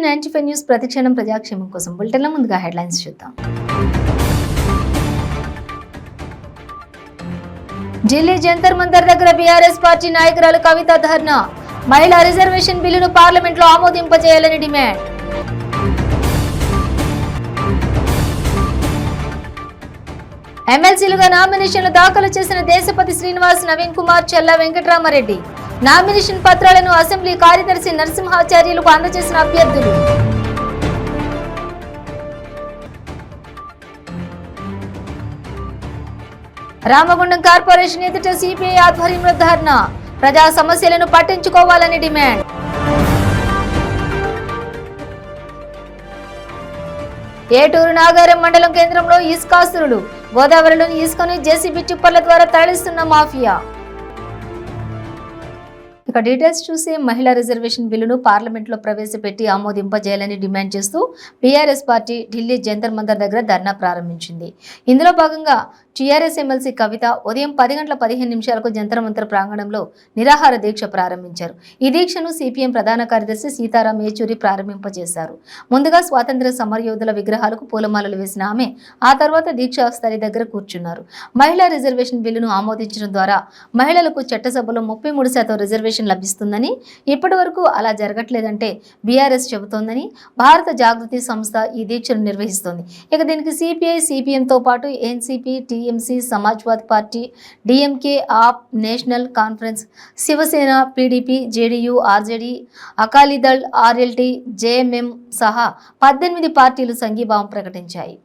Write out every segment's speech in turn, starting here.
95 news ప్రతిక్షణం ప్రజాక్షేమం కోసం బులెటిన్ల ముందుగా హెడ్లైన్స్ చూద్దాం. ఢిల్లీ జంతర్ మంతర్ దగ్గర బీఆర్ఎస్ పార్టీ నాయకురాలు కవిత ధర్నా. మహిళా రిజర్వేషన్ బిల్లును పార్లమెంట్లో ఆమోదింపజేయాలని డిమాండ్. ఎమ్మెల్సీలుగా నామినేషన్లు దాఖలు చేసిన దేశపతి శ్రీనివాస్, నవీన్ కుమార్, చెల్లా వెంకటరామరెడ్డి. నామినేషన్ పత్రాలను అసెంబ్లీ కార్యదర్శి నరసింహాచార్యులకు అందజేసిన అభ్యర్థులు. రామగుండం కార్పొరేషన్ ఎదుట సిపిఐ ఆధ్వర్యంలో ధర్నా. ప్రజా సమస్యలను పట్టించుకోవాలని డిమాండ్. ఏటూరు నాగారం మండలం కేంద్రంలో ఇసుకాసురులు. గోదావరిలోని ఇసుకను జేసీబీ టిప్పర్ల ద్వారా తరలిస్తున్న మాఫియా. ఇక డీటెయిల్స్ చూసే మహిళా రిజర్వేషన్ బిల్లును పార్లమెంట్లో ప్రవేశపెట్టి ఆమోదింపజేయాలని డిమాండ్ చేస్తూ బీఆర్ఎస్ పార్టీ ఢిల్లీ జంతర్ మంతర్ దగ్గర ధర్నా ప్రారంభించింది. ఇందులో భాగంగా టీఆర్ఎస్ ఎమ్మెల్సీ కవిత ఉదయం 10:15 జంతర్ మంతర్ ప్రాంగణంలో నిరాహార దీక్ష ప్రారంభించారు. ఈ దీక్షను సిపిఎం ప్రధాన కార్యదర్శి సీతారాం ఏచూరి ప్రారంభింపజేశారు. ముందుగా స్వాతంత్ర్య సమరయోధుల విగ్రహాలకు పూలమాలలు వేసిన ఆమె ఆ తర్వాత దీక్షా స్థలి దగ్గర కూర్చున్నారు. మహిళా రిజర్వేషన్ బిల్లును ఆమోదించడం ద్వారా మహిళలకు చట్టసభలో 33% రిజర్వేషన్ లభిస్తుందని, ఇప్పటి వరకు అలా జరగట్లేదంటే బీఆర్ఎస్ చెబుతోందని భారత జాగృతి సంస్థ ఈ దీక్షను నిర్వహిస్తోంది. ఇక దీనికి సిపిఐ, సిపిఎంతో పాటు NCP, TMC, Samajwadi party, DMK, ఆప్, national conference, Shiv Sena, PDP, JDU, RJD, Akali Dal, ఆర్ఎల్టీ, JMM సహా 18 పార్టీలు సంఘీభావం ప్రకటించాయి.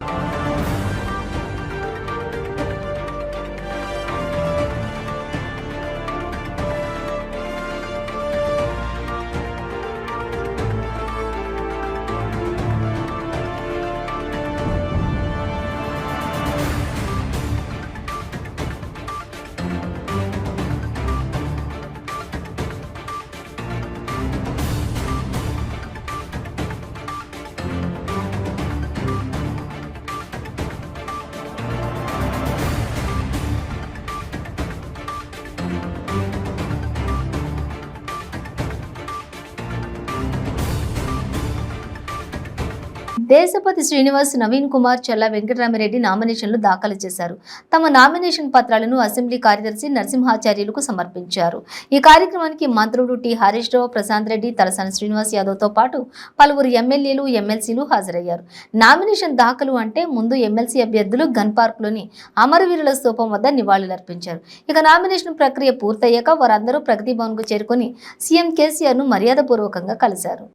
దేశపతి శ్రీనివాస్, నవీన్ కుమార్, చెల్లా వెంకటరామరెడ్డి నామినేషన్లు దాఖలు చేశారు. తమ నామినేషన్ పత్రాలను అసెంబ్లీ కార్యదర్శి నరసింహాచార్యులకు సమర్పించారు. ఈ కార్యక్రమానికి మంత్రులు టి హరీష్ రావు, ప్రశాంత్ రెడ్డి, తలసాని శ్రీనివాస్ యాదవ్తో పాటు పలువురు ఎమ్మెల్యేలు, ఎమ్మెల్సీలు హాజరయ్యారు. నామినేషన్ దాఖలు అంటే ముందు ఎమ్మెల్సీ అభ్యర్థులు గన్ పార్క్లోని అమరవీరుల స్తూపం వద్ద నివాళులర్పించారు. ఇక నామినేషన్ ప్రక్రియ పూర్తయ్యాక వారందరూ ప్రగతి భవన్కు చేరుకుని సీఎం కేసీఆర్ను మర్యాదపూర్వకంగా కలిశారు.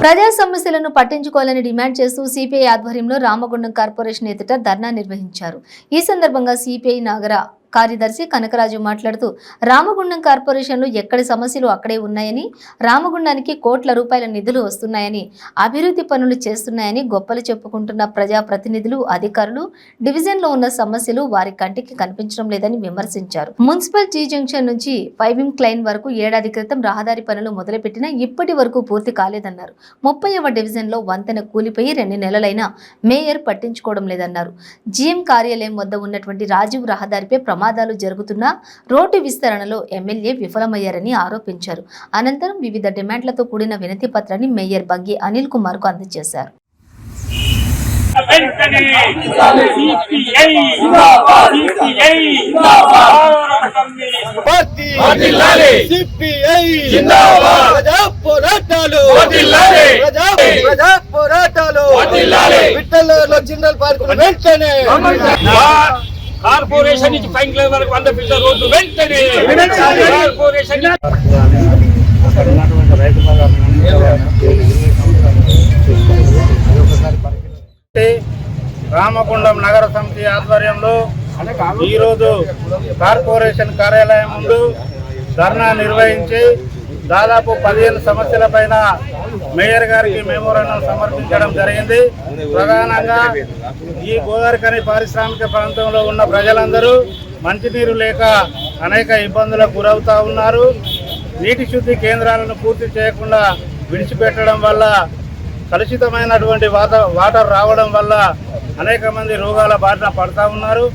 ప్రజా సమస్యలను పట్టించుకోవాలని డిమాండ్ చేస్తూ సిపిఐ ఆధ్వర్యంలో రామగుండం కార్పొరేషన్ ఎదుట ధర్నా నిర్వహించారు. ఈ సందర్భంగా సిపిఐ నగర కార్యదర్శి కనకరాజు మాట్లాడుతూ రామగుండం కార్పొరేషన్లో ఎక్కడి సమస్యలు అక్కడే ఉన్నాయని, రామగుండానికి కోట్ల రూపాయల నిధులు వస్తున్నాయని, అభివృద్ధి పనులు చేస్తున్నాయని గొప్పలు చెప్పుకుంటున్న ప్రజా ప్రతినిధులు, అధికారులు డివిజన్లో ఉన్న సమస్యలు వారి కంటికి కనిపించడం లేదని విమర్శించారు. మున్సిపల్ జీ జంక్షన్ నుంచి పైబిమ్ క్లైన్ వరకు ఏడాది క్రితం రహదారి పనులు మొదలుపెట్టినా ఇప్పటి వరకు పూర్తి కాలేదన్నారు. 30వ డివిజన్లో వంతెన కూలిపోయి 2 నెలలైనా మేయర్ పట్టించుకోవడం లేదన్నారు. జీఎం కార్యాలయం వద్ద ఉన్నటువంటి రాజీవ్ రహదారిపై ప్రమాదాలు జరుగుతున్నా రోడ్డు విస్తరణలో ఎమ్మెల్యే విఫలమయ్యారని ఆరోపించారు. అనంతరం వివిధ డిమాండ్లతో కూడిన వినతి పత్రాన్ని మేయర్ బంగి అనిల్ కుమార్ కు అందజేశారు. వెంటనే సిపిఐ సిపిఐ పార్టీ సిపిఐ ప్రజా పోరాటాలు ప్రజా పోరాటాలు విఠల్లో జనరల్ పార్క్ వెంటనే కార్పొరేషన్ నుంచి పైకి లెవెల్ వరకు 100 ఫీట్ల రోడ్డు వెంటనే కార్పొరేషన్ రామగుండం నగర సమితి ఆధ్వర్యంలో ఈరోజు కార్పొరేషన్ కార్యాలయం ముందు ధర్నా నిర్వహించి దాదాపు 15 సమస్యల పైన మేయర్ గారికి మెమోరాండం సమర్పించడం జరిగింది. ప్రధానంగా ఈ గోదావరిఖని పారిశ్రామిక ప్రాంతంలో ఉన్న ప్రజలందరూ మంచినీరు లేక అనేక ఇబ్బందులకు గురవుతూ ఉన్నారు. నీటి శుద్ధి కేంద్రాలను పూర్తి చేయకుండా విడిచిపెట్టడం వల్ల కలుషితమైనటువంటి వాటర్ రావడం వల్ల అనేక మంది రోగాల బారిన పడుతూ ఉన్నారు.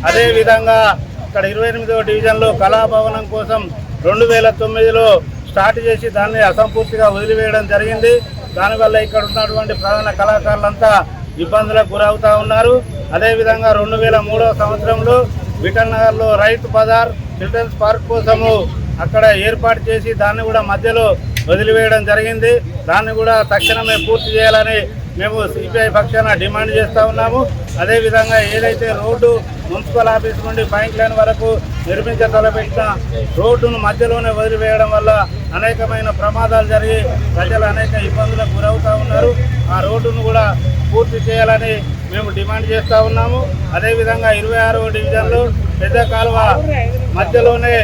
అదేవిధంగా ఇక్కడ 28వ డివిజన్లో కళాభవనం కోసం 2009లో స్టార్ట్ చేసి దాన్ని అసంపూర్తిగా వదిలివేయడం జరిగింది. దానివల్ల ఇక్కడ ఉన్నటువంటి ప్రధాన కళాకారులంతా ఇబ్బందులకు గురవుతూ ఉన్నారు. అదేవిధంగా 2003వ సంవత్సరంలో విఠల్ నగర్లో రైతు బజార్ చిల్డ్రన్స్ పార్క్ కోసము అక్కడ ఏర్పాటు చేసి దాన్ని కూడా మధ్యలో వదిలివేయడం జరిగింది. దాన్ని కూడా తక్షణమే పూర్తి చేయాలని మేము సిపిఐ పక్షాన డిమాండ్ చేస్తూ ఉన్నాము. అదేవిధంగా ఏదైతే రోడ్డు మున్సిపల్ ఆఫీస్ నుండి బ్యాంక్ లైన్ వరకు నిర్మించతలపెట్టిన రోడ్డును మధ్యలోనే వదిలివేయడం వల్ల అనేకమైన ప్రమాదాలు జరిగి ప్రజలు అనేక ఇబ్బందులకు గురవుతూ ఉన్నారు. ఆ రోడ్డును కూడా పూర్తి చేయాలని మేము డిమాండ్ చేస్తూ ఉన్నాము. అదేవిధంగా 26వ డివిజన్లో పెద్ద కాలువ మధ్యలోనే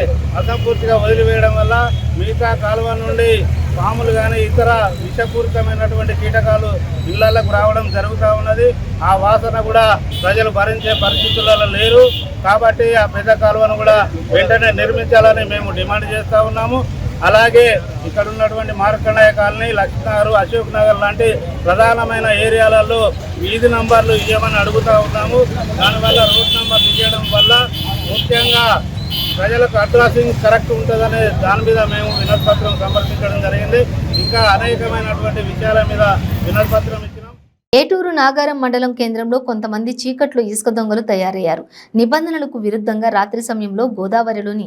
అసంపూర్తిగా వదిలివేయడం వల్ల మిగతా కాలువ నుండి పాములు కానీ ఇతర విషపూరితమైనటువంటి కీటకాలు ఇళ్లకు రావడం జరుగుతూ ఉన్నది. ఆ వాసన కూడా ప్రజలు భరించే పరిస్థితులలో లేరు. కాబట్టి ఆ పెద్ద కాలువను కూడా వెంటనే నిర్మించాలని మేము డిమాండ్ చేస్తూ ఉన్నాము. అలాగే ఇక్కడ ఉన్నటువంటి మార్కండేయ కాలనీ, లక్ష్మీనగర్, అశోక్ నగర్ లాంటి ప్రధానమైన ఏరియాలలో వీధి నంబర్లు ఇవ్వమని అడుగుతూ ఉన్నాము. దానివల్ల రోడ్ నంబర్లు ఇవ్వడం వల్ల ముఖ్యంగా ప్రజలకు అడ్రసింగ్ కరెక్ట్ ఉంటుందనే దాని మీద మేము వినతిపత్రం సమర్పించడం జరిగింది. ఇంకా అనేకమైనటువంటి విషయాల మీద వినతిపత్రం ఇచ్చినాం. ఏటూరు నాగారం మండలం కేంద్రంలో కొంతమంది చీకట్లో ఇసుక దొంగలు తయారయ్యారు. నిబంధనలకు విరుద్ధంగా రాత్రి సమయంలో గోదావరిలోని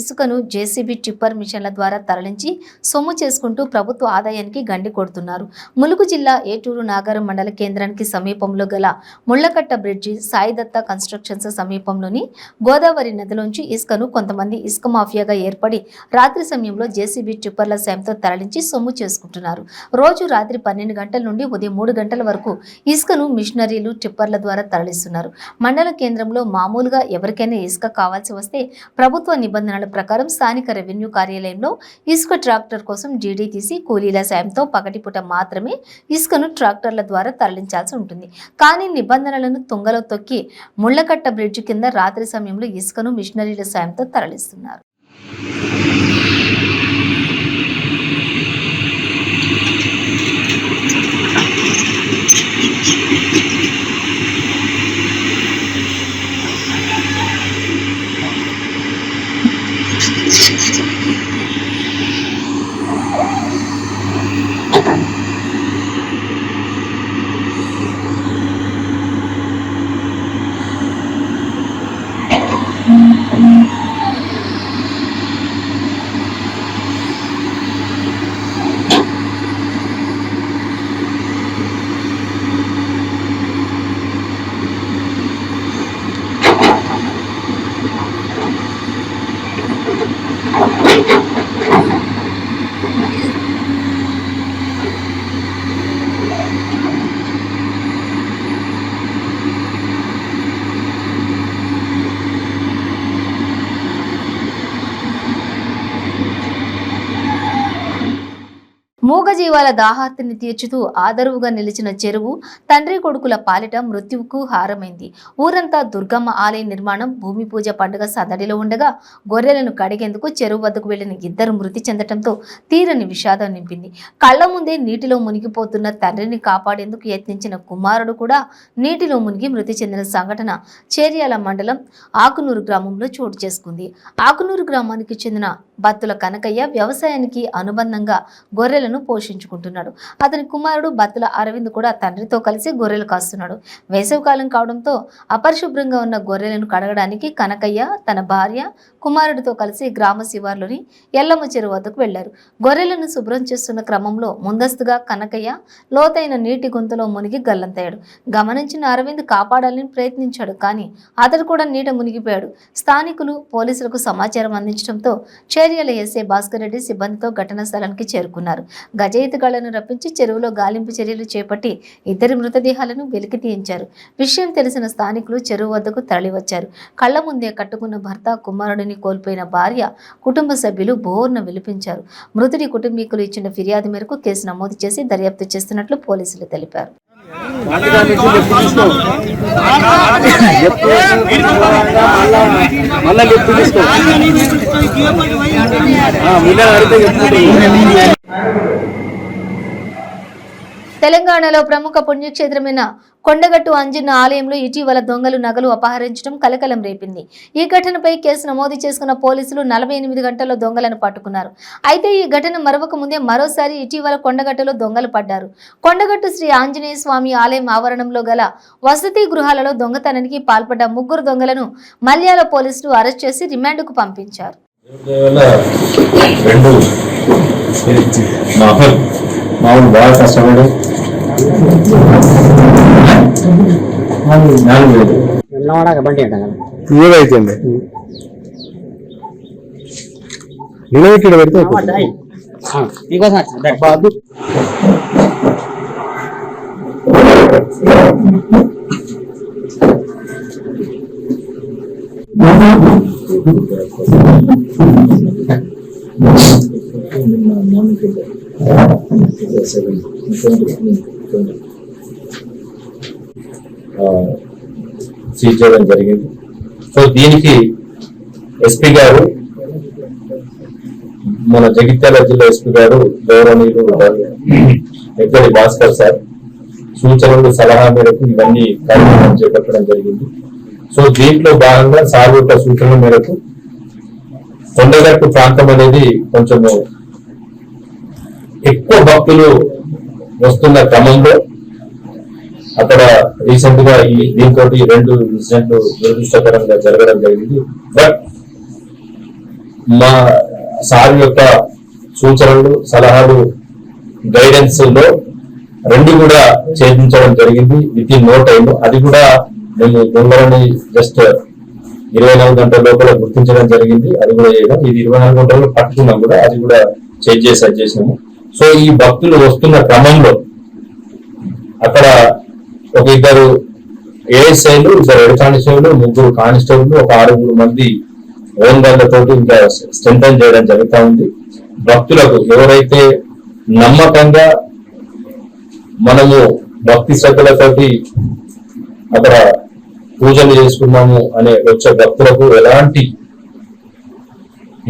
ఇసుకను జేసీబీ టిప్పర్ మిషన్ల ద్వారా తరలించి సొమ్ము చేసుకుంటూ ప్రభుత్వ ఆదాయానికి గండి కొడుతున్నారు. ములుగు జిల్లా ఏటూరు నాగారం మండల కేంద్రానికి సమీపంలో గల ముళ్లకట్ట బ్రిడ్జి సాయిదత్త కన్స్ట్రక్షన్స్ సమీపంలోని గోదావరి నదిలోంచి ఇసుకను కొంతమంది ఇసుక మాఫియాగా ఏర్పడి రాత్రి సమయంలో జేసీబీ టిప్పర్ల సాయంతో తరలించి సొమ్ము చేసుకుంటున్నారు. రోజు రాత్రి 12 గంటల నుండి ఉదయం 3 గంటల వరకు ఇసుకను మిషనరీలు టిప్పర్ల ద్వారా తరలిస్తున్నారు. మండల కేంద్రంలో మామూలుగా ఎవరికైనా ఇసుక కావాల్సి వస్తే ప్రభుత్వ నిబంధనల ప్రకారం స్థానిక రెవెన్యూ కార్యాలయంలో ఇసుక ట్రాక్టర్ కోసం జీడీ తీసి కూలీల సాయంతో పగటిపూట మాత్రమే ఇసుకను ట్రాక్టర్ల ద్వారా తరలించాల్సి ఉంటుంది. కానీ నిబంధనలను తుంగలో తొక్కి ముళ్లకట్ట బ్రిడ్జి కింద రాత్రి సమయంలో ఇసుకను మిషనరీల సాయంతో తరలిస్తున్నారు. మూగజీవాల దాహార్తిని తీర్చుతూ ఆదరువుగా నిలిచిన చెరువు తండ్రి కొడుకుల పాలిట మృత్యువుకు హారమైంది. ఊరంతా దుర్గమ్మ ఆలయ నిర్మాణం, భూమి పూజ పండుగ సదడిలో ఉండగా గొర్రెలను కడిగేందుకు చెరువు వద్దకు వెళ్లిన 2 మృతి చెందడంతో తీరని విషాదం నింపింది. కళ్ల ముందే నీటిలో మునిగిపోతున్న తండ్రిని కాపాడేందుకు యత్నించిన కుమారుడు కూడా నీటిలో మునిగి మృతి చెందిన సంఘటన చేర్యాల మండలం ఆకునూరు గ్రామంలో చోటు చేసుకుంది. ఆకునూరు గ్రామానికి చెందిన బత్తుల కనకయ్య వ్యవసాయానికి అనుబంధంగా గొర్రెలను పోషించారు. పోషించుకుంటున్నాడు. అతని కుమారుడు బత్తుల అరవింద్ కూడా తండ్రితో కలిసి గొర్రెలు కాస్తున్నాడు. వేసవికాలం కావడంతో అపరిశుభ్రంగా ఉన్న గొర్రెలను కడగడానికి కనకయ్య తన భార్య కుమారుడితో కలిసి గ్రామ శివార్లోని ఎల్లమ్మ చెరువు వద్దకు వెళ్లారు. గొర్రెలను శుభ్రం చేస్తున్న క్రమంలో ముందస్తుగా కనకయ్య లోతైన నీటి గుంతలో మునిగి గల్లంతయ్యాడు. గమనించిన అరవింద్ కాపాడాలని ప్రయత్నించాడు, కానీ అతడు కూడా నీట మునిగిపోయాడు. స్థానికులు పోలీసులకు సమాచారం అందించడంతో చేర్యాల ఎస్ఐ భాస్కర్ రెడ్డి సిబ్బందితో ఘటనా స్థలానికి చేరుకున్నారు. గజ ఈతగాళ్లను రప్పించి చెరువులో గాలింపు చర్యలు చేపట్టి ఇద్దరి మృతదేహాలను వెలికి తీయించారు. విషయం తెలిసిన స్థానికులు చెరువు వద్దకు తరలివచ్చారు. కళ్ల ముందే కట్టుకున్న భర్త, కుమారుడిని కోల్పోయిన భార్య, కుటుంబ సభ్యులు బోర్న విలిపించారు. మృతుడి కుటుంబీకులు ఇచ్చిన ఫిర్యాదు మేరకు కేసు నమోదు చేసి దర్యాప్తు చేస్తున్నట్లు పోలీసులు తెలిపారు. తెలంగాణలో ప్రముఖ పుణ్యక్షేత్రమైన కొండగట్టు అంజన్న ఆలయంలో ఇటీవల దొంగలు నగలు అపహరించడం కలకలం రేపింది. ఈ ఘటనపై కేసు నమోదు చేసుకున్న పోలీసులు 48 గంటల్లో దొంగలను పట్టుకున్నారు. అయితే ఈ ఘటన మరొక ముందే మరోసారి ఇటీవల కొండగట్టులో దొంగలు పడ్డారు. కొండగట్టు శ్రీ ఆంజనేయ స్వామి ఆలయం ఆవరణంలో గల వసతి గృహాలలో దొంగతనానికి పాల్పడ్డ 3 దొంగలను మల్యాల పోలీసులు అరెస్ట్ చేసి రిమాండ్కు పంపించారు. మామూలు బాగా కష్టపడి 4 బండి ఏదైతుంది ఇక్కడ పెడితే సీజ్ చేయడం జరిగింది. సో దీనికి ఎస్పీ గారు, మన జగిత్యాల జిల్లా ఎస్పీ గారు గౌరవనీయులు ఎక్కడి భాస్కర్ సార్ సూచనలు సలహా మేరకు ఇవన్నీ కార్యక్రమం చేపట్టడం జరిగింది. సో దీంట్లో భాగంగా సార్ యొక్క సూచనల మేరకు కొండగట్టు ప్రాంతం అనేది కొంచెము ఎక్కువ భక్తులు వస్తున్న క్రమంలో అక్కడ రీసెంట్ గా దీంతో 2 ఇన్సిడెంట్లు దురదృష్టకరంగా జరగడం జరిగింది. బట్ మా సార్ యొక్క సూచనలు, సలహాలు, గైడెన్స్ లో 2 కూడా ఛేదించడం జరిగింది విత్ ఇన్ నో టైమ్. అది కూడా మేము దొంగలని జస్ట్ 24 గంటల లోపల గుర్తించడం జరిగింది. అది కూడా చేయడం, ఇది 24 గంటల్లో పట్టుకున్నాం కూడా, అది కూడా చేసినాము. సో ఈ భక్తులు వస్తున్న క్రమంలో అక్కడ ఒక 2 ఏఎస్ఐలు, 2 హెడ్ కానిస్టేబుల్, 3 కానిస్టేబుల్, ఒక 6 మంది ఓన్ గన్లతో ఇంకా స్ట్రెంథన్ చేయడం జరుగుతూ ఉంది. భక్తులకు ఎవరైతే నమ్మకంగా మనము భక్తి శ్రద్ధలతోటి అక్కడ పూజలు చేసుకున్నాము అనే వచ్చే భక్తులకు ఎలాంటి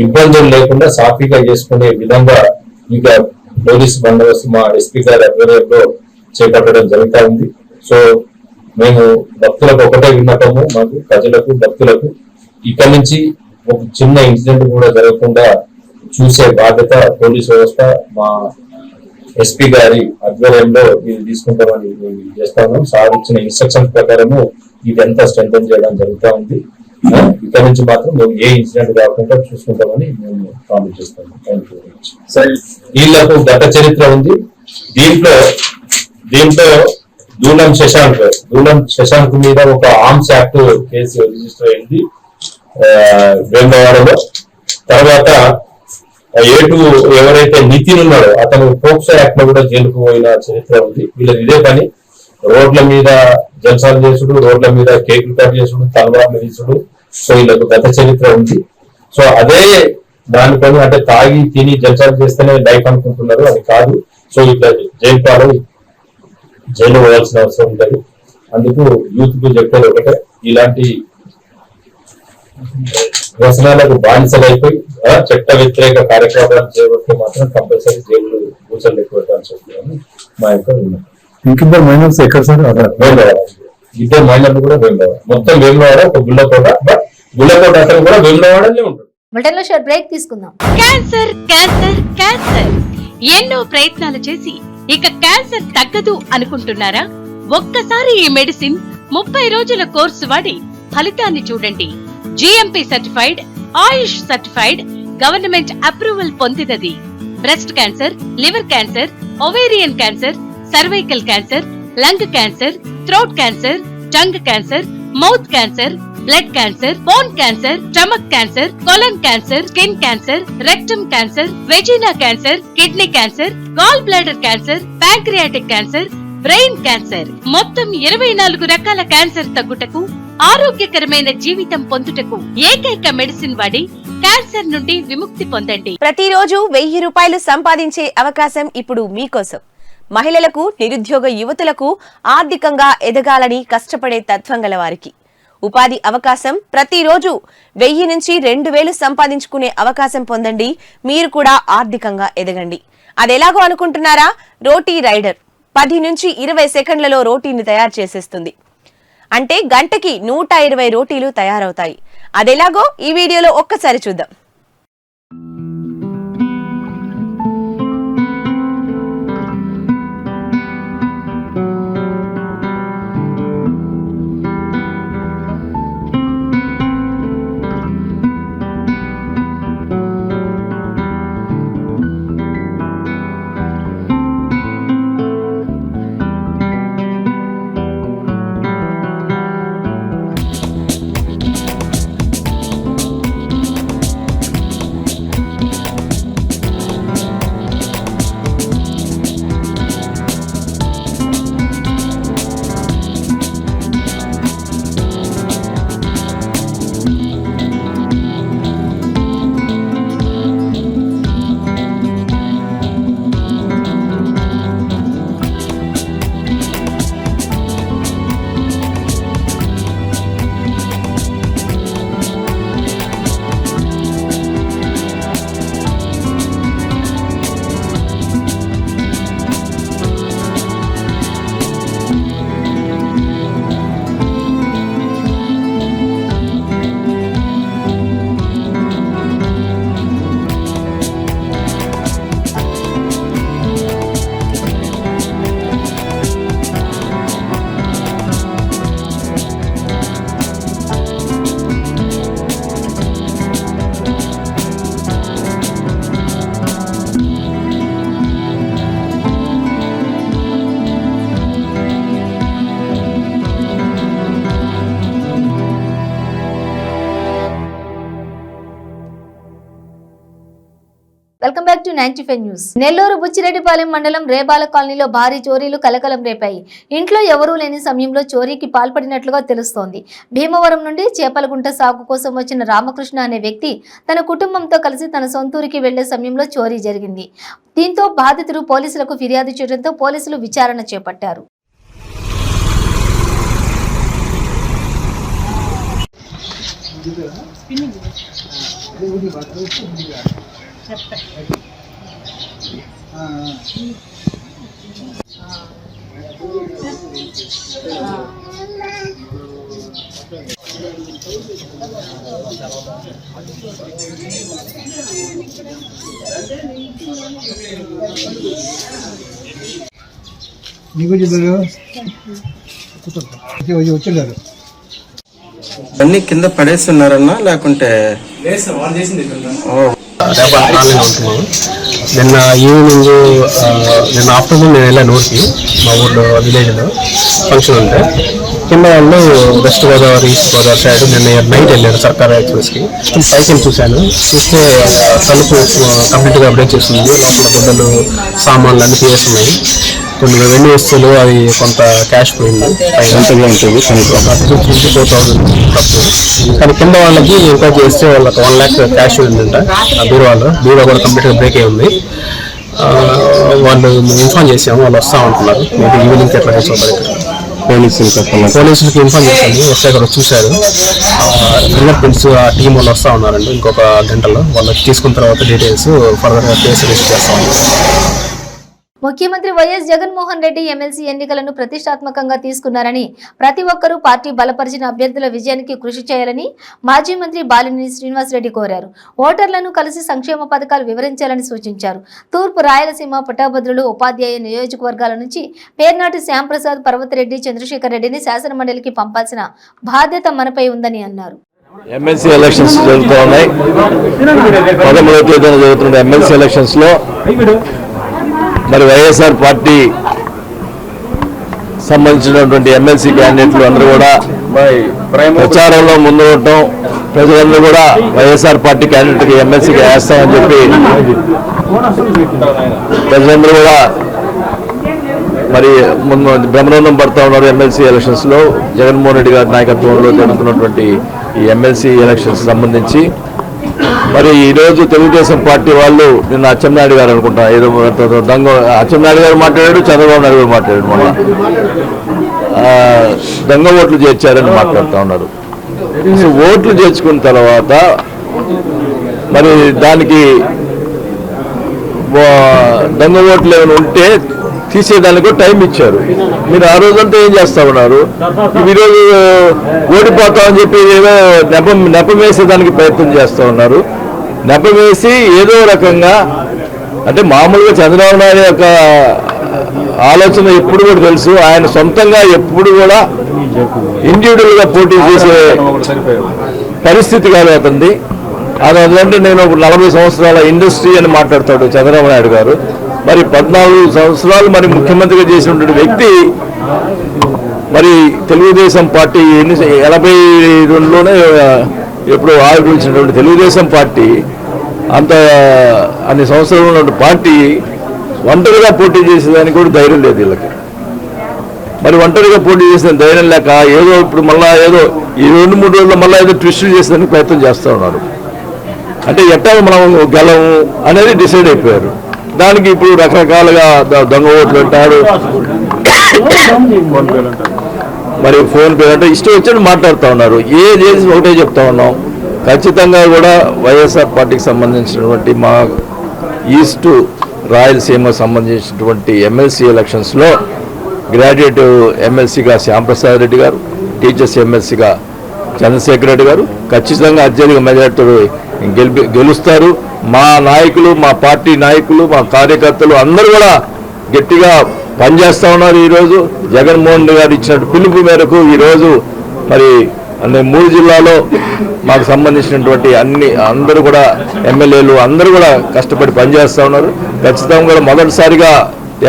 ఇబ్బందులు లేకుండా సాఫీగా చేసుకునే విధంగా ఇంకా పోలీస్ బందోబస్తు మా ఎస్పీ గారి ఆధ్వర్యంలో చేపట్టడం జరుగుతూ ఉంది. సో మేము భక్తులకు ఒకటే విన్నపము, మాకు ప్రజలకు, భక్తులకు ఇక్కడి నుంచి ఒక చిన్న ఇన్సిడెంట్ కూడా జరగకుండా చూసే బాధ్యత పోలీస్ వ్యవస్థ మా ఎస్పీ గారి ఆధ్వర్యంలో ఇది తీసుకుంటామని చేస్తా ఉన్నాం. సార్ ఇచ్చిన ఇన్స్ట్రక్షన్స్ ప్రకారము ఇదంతా స్ట్రెంథన్ చేయడం జరుగుతూ ఉంది. ఇక్కడ నుంచి మాత్రం ఏ ఇన్సిడెంట్ కాకుండా చూసుకుంటామని మేము ప్రామిస్ చేస్తాము. Thank you very much. వీళ్ళకు గత చరిత్ర ఉంది. దీంట్లో దూలం శశాంక్ మీద ఒక ఆర్మ్స్ యాక్ట్ కేసు రిజిస్టర్ అయింది వేములవాడలో. తర్వాత ఎవరైతే నితిన్ ఉన్నాడో అతను పోక్సో యాక్ట్ లో కూడా జైలుకు పోయిన చరిత్ర ఉంది. వీళ్ళకి ఇదే పని, రోడ్ల మీద జల్సాలు చేసుడు, రోడ్ల మీద కేకులు కట్ చేసుడు, తలవార్లు తీసుడు. సో వీళ్ళకు గత చరిత్ర ఉంది. సో అదే దానిపైన అంటే తాగి తిని జల్సాలు చేస్తేనే లైఫ్ అనుకుంటున్నారు, అది కాదు. సో ఇట్లా జైలు పోవాల్సిన అవసరం ఉంటుంది. అందుకు యూత్ కు చెప్పేది ఒకటే, ఇలాంటి వ్యసనాలకు బానిసలైపోయి చట్ట వ్యతిరేక కార్యక్రమాలు చేపడితే మాత్రం కంపల్సరీ జైలు కూర్చొని పెట్టాల్సి వస్తుందని మా యొక్క ఇంకిద్దరు మైనర్స్ ఎక్కడ సార్? వేములవాడ, 2 మైనర్లు కూడా వేములవాడ, మొత్తం వేములవాడ, ఒక గుళ్ళకోట. బట్ గుళ్ళకోట అతను కూడా వేములవాడనే ఉంటాడు. బ్రిటన్లో షార్ట్ బ్రేక్ తీసుకుందాం. క్యాన్సర్ ఎన్నో ప్రయత్నాలు చేసి ఇక క్యాన్సర్ తగ్గదు అనుకుంటున్నారా? ఒక్కసారి ఈ మెడిసిన్ 30 రోజుల కోర్సు వాడి ఫలితాన్ని చూడండి. GMP certified, Ayush certified, government approval పొందినది. Breast cancer, liver cancer, ovarian cancer, cervical cancer, lung cancer, throat cancer, tongue cancer, mouth cancer, blood cancer, bone cancer, stomach cancer, colon cancer, skin cancer, rectum cancer, vagina cancer, kidney cancer, gall bladder cancer, pancreatic cancer, brain cancer, మొత్తం 24 రకాల cancer తగ్గుటకు, ఆరోగ్యకరమైన జీవితం పొందుటకు ఏకైక medicine వాడి cancer నుండి విముక్తి పొందండి. ప్రతిరోజు 1000 రూపాయలు సంపాదించే అవకాశం ఇప్పుడు మీకోసం. మహిళలకు, నిరుద్యోగ యువతులకు ఆర్థికంగా ఎదగాలని కష్టపడే తత్వం గల వారికి ఉపాధి అవకాశం. ప్రతిరోజు 1000 నుంచి 2000 సంపాదించుకునే అవకాశం పొందండి. మీరు కూడా ఆర్థికంగా ఎదగండి. అదెలాగో అనుకుంటున్నారా? రోటీ రైడర్ 10 నుంచి 20 సెకండ్లలో రోటీని తయారు చేసేస్తుంది. అంటే గంటకి 120 రోటీలు తయారవుతాయి. అదెలాగో ఈ వీడియోలో ఒక్కసారి చూద్దాం. Welcome back to 95 news. Nellore Buchireddypalem మండలం రేబాల కాలనీలో భారీ చోరీలు కలకలం రేపాయి. ఇంట్లో ఎవరూ లేని సమయంలో చోరీకి పాల్పడినట్లుగా తెలుస్తోంది. భీమవరం నుండి చేపలగుంట సాగు కోసం వచ్చిన రామకృష్ణ అనే వ్యక్తి తన కుటుంబంతో కలిసి తన సొంతూరికి వెళ్లే సమయంలో చోరీ జరిగింది. దీంతో బాధితులు పోలీసులకు ఫిర్యాదు చేయడంతో పోలీసులు విచారణ చేపట్టారు. అన్ని కింద పడేస్తున్నారన్నా లేకుంటే నిన్న ఈవినింగ్ నిన్న ఆఫ్టర్నూన్ నేను వెళ్ళాను ఊరికి, మా ఊళ్ళో విలేజ్లో ఫంక్షన్ ఉంటే కింద వాళ్ళు west Godavari, east Godavari side నిన్న నైట్ వెళ్ళారు సర్కార్ ఎక్స్ప్రెస్కి. పైకి చూశాను, చూస్తే తలుపు కంప్లీట్గా బ్రేక్ చేస్తుంది. లోపల గుడ్డలు, సామాన్లు అన్నీ తీసేస్తున్నాయి. కొన్ని వెండి వస్తువులు, అది కొంత క్యాష్ పోయింది. 24,000 తప్పు. కానీ కింద వాళ్ళకి ఎంక్వైరీ చేస్తే వాళ్ళకి 1 lakh క్యాష్ ఉందంట. ఆ బీరో కూడా కంప్లీట్గా బ్రేక్ అయి ఉంది. వాళ్ళు ఇన్ఫార్మ్ చేసాము, వాళ్ళు వస్తూ ఉంటున్నారు. మేబీ ఈవినింగ్ ఎట్లా చూడబడుతుంది. పోలీసులకి ఇన్ఫార్మ్ చేశాను, వస్తే అక్కడ చూశారు. ఫింగర్ ప్రింట్స్ ఆ టీం వాళ్ళు వస్తూ ఉన్నారండి. ఇంకొక గంటలో వాళ్ళు తీసుకున్న తర్వాత డీటెయిల్స్ ఫర్దర్గా కేసు రిజిస్టర్ చేస్తా ఉన్నారు. ముఖ్యమంత్రి వైఎస్ జగన్మోహన్ రెడ్డి ఎమ్మెల్సీ ఎన్నికలను ప్రతిష్టాత్మకంగా తీసుకున్నారని ప్రతి ఒక్కరూ పార్టీ బలపరిచిన అభ్యర్థుల విజయానికి కృషి చేయాలని మాజీ మంత్రి బాలినేని శ్రీనివాసరెడ్డి కోరారు. ఓటర్లను కలిసి సంక్షేమ పథకాలు వివరించాలని సూచించారు. తూర్పు రాయలసీమ పట్టభద్రులు ఉపాధ్యాయ నియోజకవర్గాల నుంచి పేర్నాటి శ్యాంప్రసాద్, పర్వతరెడ్డి, చంద్రశేఖర్ రెడ్డిని శాసనమండలికి పంపాల్సిన బాధ్యత మనపై ఉందని అన్నారు. ఎమ్మెల్సీ ఎలక్షన్స్ జరుగుతూ ఉన్నాయి. 11వ తేదీన జరుగుతున్న ఎమ్మెల్సీ ఎలక్షన్స్ లో మరి వైఎస్ఆర్ పార్టీ సంబంధించినటువంటి ఎమ్మెల్సీ క్యాండిడేట్లు అందరూ కూడా ప్రచారంలో ముందు ఉండటం, ప్రజలందరూ కూడా వైఎస్ఆర్ పార్టీ క్యాండిడేట్కి ఎమ్మెల్సీకి వేస్తామని చెప్పి ప్రజలందరూ కూడా మరి ముందు బ్రహ్మరంధం పడుతూ ఉన్నారు. ఎమ్మెల్సీ ఎలక్షన్స్ లో జగన్మోహన్ రెడ్డి గారి నాయకత్వంలో జరుగుతున్నటువంటి ఈ ఎమ్మెల్సీ ఎలక్షన్స్ సంబంధించి మరి ఈరోజు తెలుగుదేశం పార్టీ వాళ్ళు నిన్న అచ్చెన్నాయుడు గారు అనుకుంటా ఏదో అచ్చెన్నాయుడు గారు మాట్లాడాడు, చంద్రబాబు నాయుడు గారు మాట్లాడాడు, మొన్న దొంగ ఓట్లు చేర్చారని మాట్లాడుతూ ఉన్నారు. ఓట్లు చేర్చుకున్న తర్వాత మరి దానికి దొంగ ఓట్లు ఏమైనా ఉంటే తీసేదానికి టైం ఇచ్చారు. మీరు ఆ రోజంతా ఏం చేస్తా ఉన్నారు? ఈరోజు ఓడిపోతామని చెప్పి ఏదో నెపం వేసేదానికి ప్రయత్నం చేస్తూ ఉన్నారు. నెపం వేసి ఏదో రకంగా అంటే మామూలుగా చంద్రబాబు నాయుడు యొక్క ఆలోచన ఎప్పుడు కూడా తెలుసు. ఆయన సొంతంగా ఎప్పుడు కూడా ఇండివిజువల్గా పోటీ చేసే పరిస్థితి కాదు అతనిది. అదంటే నేను 40 సంవత్సరాల ఇండస్ట్రీ అని మాట్లాడతాడు చంద్రబాబు నాయుడు గారు. మరి 14 సంవత్సరాలు మరి ముఖ్యమంత్రిగా చేసినటువంటి వ్యక్తి మరి తెలుగుదేశం పార్టీ 82లోనే ఎప్పుడు ఆవిర్భవించినటువంటి తెలుగుదేశం పార్టీ అన్ని సంవత్సరాలు ఉన్న పార్టీ ఒంటరిగా పోటీ చేసేదానికి కూడా ధైర్యం లేదు వీళ్ళకి. మరి ఒంటరిగా పోటీ చేసిన ధైర్యం లేక ఏదో ఇప్పుడు మళ్ళా ఏదో ఈ 2-3 రోజుల్లో మళ్ళీ ఏదో ట్విస్టులు చేసేదానికి ప్రయత్నం చేస్తూ ఉన్నారు. అంటే ఎట్టా మనం గెలము అనేది డిసైడ్ అయిపోయారు. దానికి ఇప్పుడు రకరకాలుగా దొంగ ఓట్లు అంటారు, మరి ఫోన్ పే అంటే ఇష్టం వచ్చినట్టు మాట్లాడుతూ ఉన్నారు. ఏది ఒకటే చెప్తా ఉన్నాం, ఖచ్చితంగా కూడా వైఎస్ఆర్ పార్టీకి సంబంధించినటువంటి మా ఈస్ట్ రాయలసీమ సంబంధించినటువంటి ఎమ్మెల్సీ ఎలక్షన్స్లో గ్రాడ్యుయేట్ ఎమ్మెల్సీగా శ్యాంప్రసాద్ రెడ్డి గారు, టీచర్స్ ఎమ్మెల్సీగా చంద్రశేఖర్ రెడ్డి గారు ఖచ్చితంగా అత్యధిక మెజార్టీతో గెలుస్తారు. మా నాయకులు, మా పార్టీ నాయకులు, మా కార్యకర్తలు అందరూ కూడా గట్టిగా పనిచేస్తూ ఉన్నారు. ఈరోజు జగన్మోహన్ రెడ్డి గారు ఇచ్చిన పిలుపు మేరకు ఈరోజు మరి 3 జిల్లాలో మాకు సంబంధించినటువంటి అందరూ కూడా ఎమ్మెల్యేలు అందరూ కూడా కష్టపడి పనిచేస్తూ ఉన్నారు. ఖచ్చితంగా కూడా మొదటిసారిగా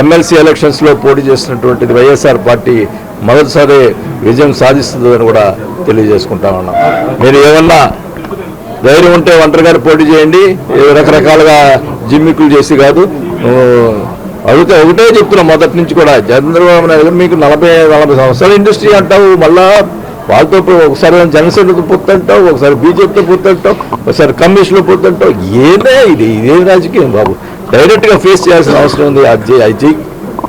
ఎమ్మెల్సీ ఎలక్షన్స్లో పోటీ చేసినటువంటిది వైఎస్ఆర్ పార్టీ మొదటిసారి విజయం సాధిస్తుందని కూడా తెలియజేసుకుంటా ఉన్నాం. మీరు ఏమన్నా ధైర్యం ఉంటే ఒంటరిగానే పోటీ చేయండి, రకరకాలుగా జిమ్మికులు చేసి కాదు. అడిగితే ఒకటే చెప్తున్నాం మొదటి నుంచి కూడా, చంద్రబాబు నాయుడు గారు మీకు 40 సంవత్సరాల ఇండస్ట్రీ అంటావు, మళ్ళా వాళ్ళతో ఒకసారి జనసేనతో పొత్తంటావు, ఒకసారి బీజేపీతో పొత్తంటావు, ఒకసారి కమ్యూనిస్టులో పొత్తంటావు. ఇదేం రాజకీయం బాబు? డైరెక్ట్గా ఫేస్ చేయాల్సిన అవసరం ఉంది. అది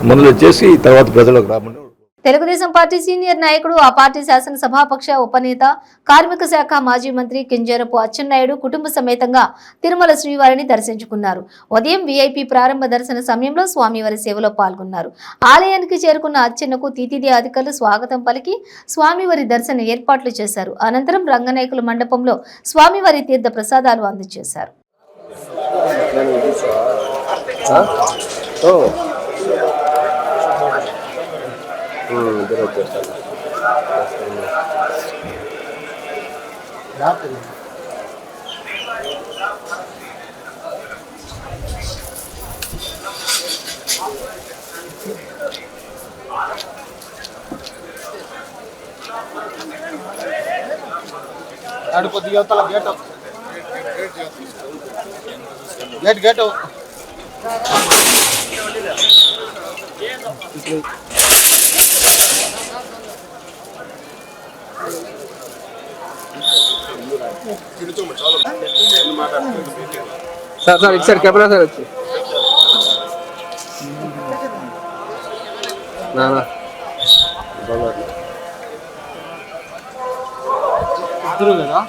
ముందు చేసి తర్వాత ప్రజలకు రాకుండా. తెలుగుదేశం పార్టీ సీనియర్ నాయకుడు, ఆ పార్టీ శాసనసభాపక్ష ఉపనేత, కార్మిక శాఖ మాజీ మంత్రి కింజరపు అచ్చెన్నాయుడు కుటుంబ సమేతంగా తిరుమల శ్రీవారిని దర్శించుకున్నారు. ఉదయం వీఐపీ ప్రారంభ దర్శన సమయంలో స్వామివారి సేవలో పాల్గొన్నారు. ఆలయానికి చేరుకున్న అచ్చెన్నకు టీటీడీ అధికారులు స్వాగతం పలికి స్వామివారి దర్శన ఏర్పాట్లు చేశారు. అనంతరం రంగనాయకుల మండపంలో స్వామివారి తీర్థ ప్రసాదాలు అందజేశారు. గేట్ సార్ ఇటు సైడ్ కెమెరా సార్ వచ్చి ఇద్దరు కదా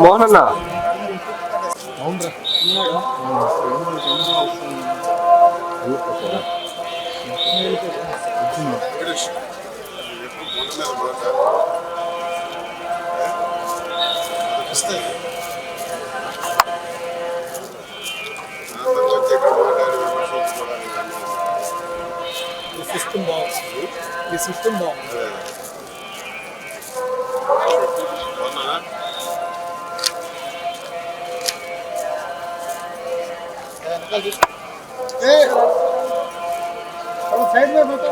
మోహన్ అన్న సిస్టమ్ బాగుంది. సైడ్ में बता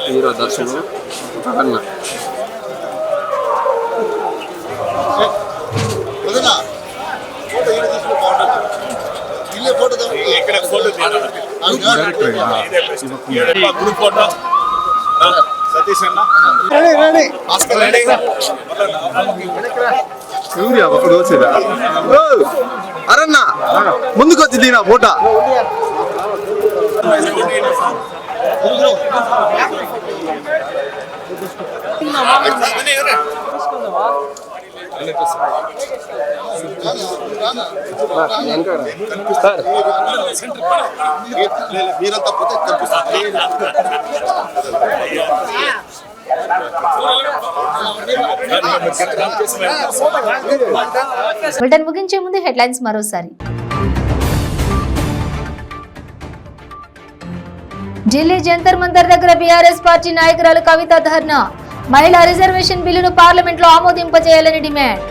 హీరో దర్శనం అన్న గ్రూప్ ఫోటో సతీష్ అన్న అప్పుడు వచ్చేదా అరన్న ముందుకు వచ్చింది నా ఫోటో మీరంతా పోతే బులెటిన్ ముగించే ముందు హెడ్లైన్స్ మరోసారి. ఢిల్లీ జంతర్ మంతర్ దగ్గర బీఆర్ఎస్ పార్టీ నాయకురాలు కవిత ధర్నా. మహిళా రిజర్వేషన్ బిల్లును పార్లమెంట్లో ఆమోదింపజేయాలని డిమాండ్.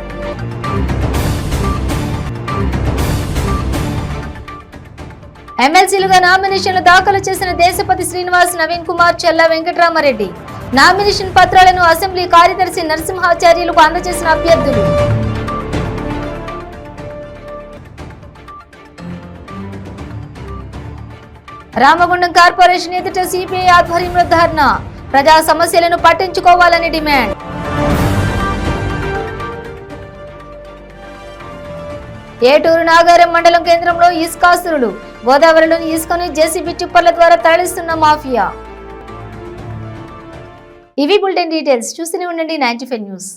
ఎమ్మెల్సీలుగా నామినేషన్లు దాఖలు చేసిన దేశపతి శ్రీనివాస్, నవీన్ కుమార్, చెల్లా వెంకటరామరెడ్డి. నామినేషన్ పత్రాలను అసెంబ్లీ కార్యదర్శి నరసింహాచార్యులకు అందజేసిన అభ్యర్థులు. రామగుండం కార్పొరేషన్ ఎదుట సిపిఐ ఆధ్వర్యంలో ధర్నా. ప్రజా సమస్యలను పట్టించుకోవాలని డిమాండ్. ఏటూరు నాగారం మండలం కేంద్రంలో ఇసుకాస్తులు. గోదావరిలోని ఇసుకను జేసీబీ టిప్పర్ల ద్వారా తరలిస్తున్న మాఫియా. ఇవి బులెటిన్ డీటెయిల్స్. చూస్తూనే ఉండండి 95 న్యూస్.